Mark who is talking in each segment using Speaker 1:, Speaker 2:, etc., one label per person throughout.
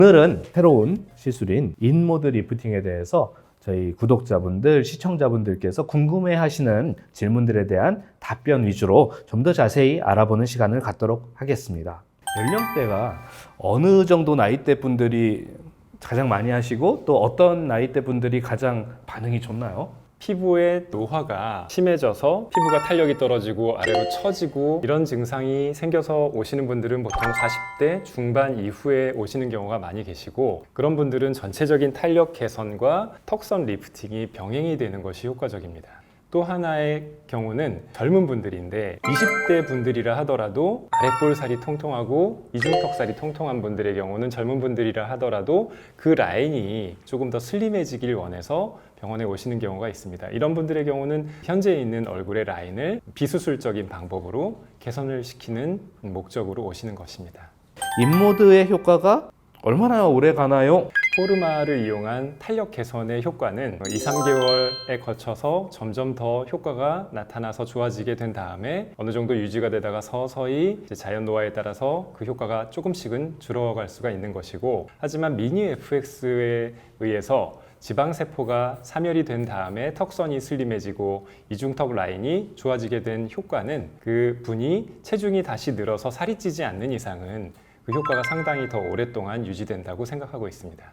Speaker 1: 오늘은 새로운 시술인 인모드 리프팅에 대해서 저희 구독자분들, 시청자분들께서 궁금해하시는 질문들에 대한 답변 위주로 좀 더 자세히 알아보는 시간을 갖도록 하겠습니다. 연령대가 어느 정도 나이대 분들이 가장 많이 하시고 또 어떤 나이대 분들이 가장 반응이 좋나요?
Speaker 2: 피부의 노화가 심해져서 피부가 탄력이 떨어지고 아래로 처지고 이런 증상이 생겨서 오시는 분들은 보통 40대 중반 이후에 오시는 경우가 많이 계시고, 그런 분들은 전체적인 탄력 개선과 턱선 리프팅이 병행이 되는 것이 효과적입니다. 또 하나의 경우는 젊은 분들인데 20대 분들이라 하더라도 아랫볼살이 통통하고 이중턱살이 통통한 분들의 경우는 젊은 분들이라 하더라도 그 라인이 조금 더 슬림해지길 원해서 병원에 오시는 경우가 있습니다. 이런 분들의 경우는 현재 있는 얼굴의 라인을 비수술적인 방법으로 개선을 시키는 목적으로 오시는 것입니다.
Speaker 1: 인모드의 효과가 얼마나 오래 가나요?
Speaker 2: 포르마를 이용한 탄력 개선의 효과는 2, 3개월에 거쳐서 점점 더 효과가 나타나서 좋아지게 된 다음에 어느 정도 유지가 되다가 서서히 자연 노화에 따라서 그 효과가 조금씩은 줄어갈 수가 있는 것이고, 하지만 미니 FX에 의해서 지방세포가 사멸이 된 다음에 턱선이 슬림해지고 이중턱 라인이 좋아지게 된 효과는 그 분이 체중이 다시 늘어서 살이 찌지 않는 이상은 그 효과가 상당히 더 오랫동안 유지된다고 생각하고 있습니다.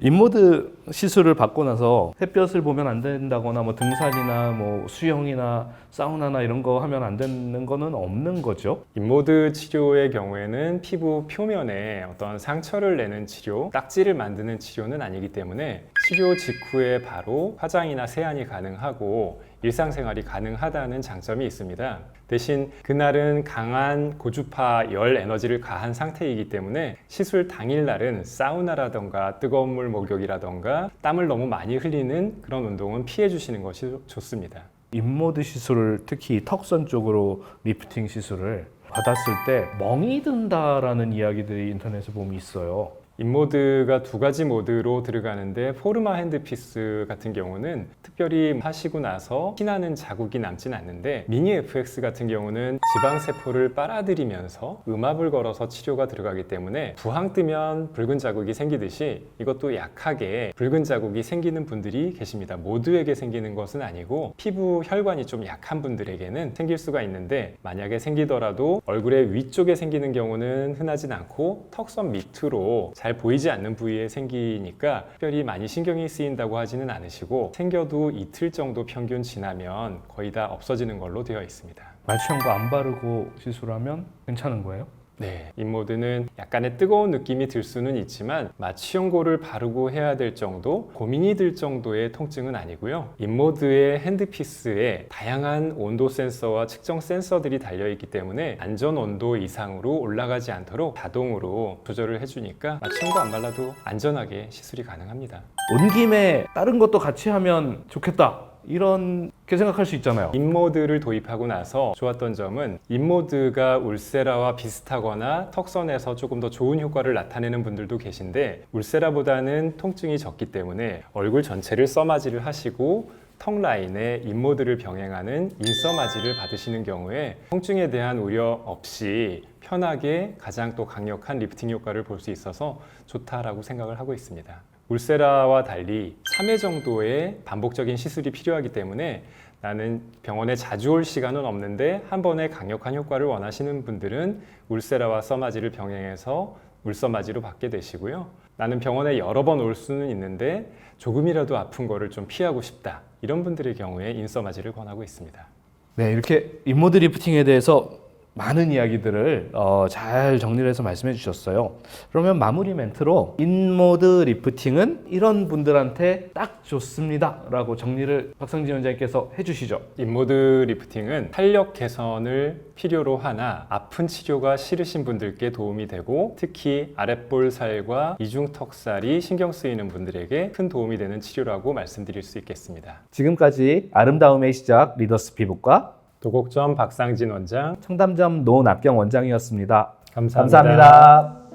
Speaker 1: 인모드 시술을 받고 나서 햇볕을 보면 안 된다거나 뭐 등산이나 뭐 수영이나 사우나나 이런 거 하면 안 되는 거는 없는 거죠?
Speaker 2: 인모드 치료의 경우에는 피부 표면에 어떤 상처를 내는 치료, 딱지를 만드는 치료는 아니기 때문에 치료 직후에 바로 화장이나 세안이 가능하고 일상생활이 가능하다는 장점이 있습니다. 대신 그날은 강한 고주파 열 에너지를 가한 상태이기 때문에 시술 당일날은 사우나라던가 뜨거운 물 목욕이라던가 땀을 너무 많이 흘리는 그런 운동은 피해 주시는 것이 좋습니다.
Speaker 1: 인모드 시술을 특히 턱선 쪽으로 리프팅 시술을 받았을 때 멍이 든다라는 이야기들이 인터넷에 보면 있어요.
Speaker 2: 인모드가 두 가지 모드로 들어가는데, 포르마 핸드피스 같은 경우는 특별히 하시고 나서 피나는 자국이 남진 않는데, 미니 FX 같은 경우는 지방세포를 빨아들이면서 음압을 걸어서 치료가 들어가기 때문에 부항 뜨면 붉은 자국이 생기듯이 이것도 약하게 붉은 자국이 생기는 분들이 계십니다. 모두에게 생기는 것은 아니고 피부 혈관이 좀 약한 분들에게는 생길 수가 있는데, 만약에 생기더라도 얼굴의 위쪽에 생기는 경우는 흔하진 않고 턱선 밑으로 잘 보이지 않는 부위에 생기니까 특별히 많이 신경이 쓰인다고 하지는 않으시고, 생겨도 이틀 정도 평균 지나면 거의 다 없어지는 걸로 되어 있습니다.
Speaker 1: 마취한 거 안 바르고 시술하면 괜찮은 거예요?
Speaker 2: 네, 인모드는 약간의 뜨거운 느낌이 들 수는 있지만 마취용고를 바르고 해야 될 정도, 고민이 들 정도의 통증은 아니고요. 인모드의 핸드피스에 다양한 온도 센서와 측정 센서들이 달려있기 때문에 안전 온도 이상으로 올라가지 않도록 자동으로 조절을 해주니까 마취용고 안 발라도 안전하게 시술이 가능합니다.
Speaker 1: 온 김에 다른 것도 같이 하면 좋겠다, 이렇게 생각할 수 있잖아요.
Speaker 2: 인모드를 도입하고 나서 좋았던 점은, 인모드가 울세라와 비슷하거나 턱선에서 조금 더 좋은 효과를 나타내는 분들도 계신데, 울세라보다는 통증이 적기 때문에 얼굴 전체를 써마지를 하시고 턱 라인에 인모드를 병행하는 인써마지를 받으시는 경우에 통증에 대한 우려 없이 편하게 가장 또 강력한 리프팅 효과를 볼 수 있어서 좋다라고 생각을 하고 있습니다. 울세라와 달리 3회 정도의 반복적인 시술이 필요하기 때문에 나는 병원에 자주 올 시간은 없는데 한 번에 강력한 효과를 원하시는 분들은 울세라와 써마지를 병행해서 울써마지로 받게 되시고요. 나는 병원에 여러 번 올 수는 있는데 조금이라도 아픈 거를 좀 피하고 싶다, 이런 분들의 경우에 인써마지를 권하고 있습니다.
Speaker 1: 네, 이렇게 인모드 리프팅에 대해서 많은 이야기들을 잘 정리를 해서 말씀해 주셨어요. 그러면 마무리 멘트로 인모드 리프팅은 이런 분들한테 딱 좋습니다 라고 정리를 박상진 원장님께서 해주시죠.
Speaker 2: 인모드 리프팅은 탄력 개선을 필요로 하나 아픈 치료가 싫으신 분들께 도움이 되고, 특히 아랫볼살과 이중턱살이 신경 쓰이는 분들에게 큰 도움이 되는 치료라고 말씀드릴 수 있겠습니다.
Speaker 1: 지금까지 아름다움의 시작 리더스 피부과
Speaker 2: 도곡점 박상진 원장,
Speaker 1: 청담점 노낙경 원장이었습니다.
Speaker 2: 감사합니다.
Speaker 1: 감사합니다.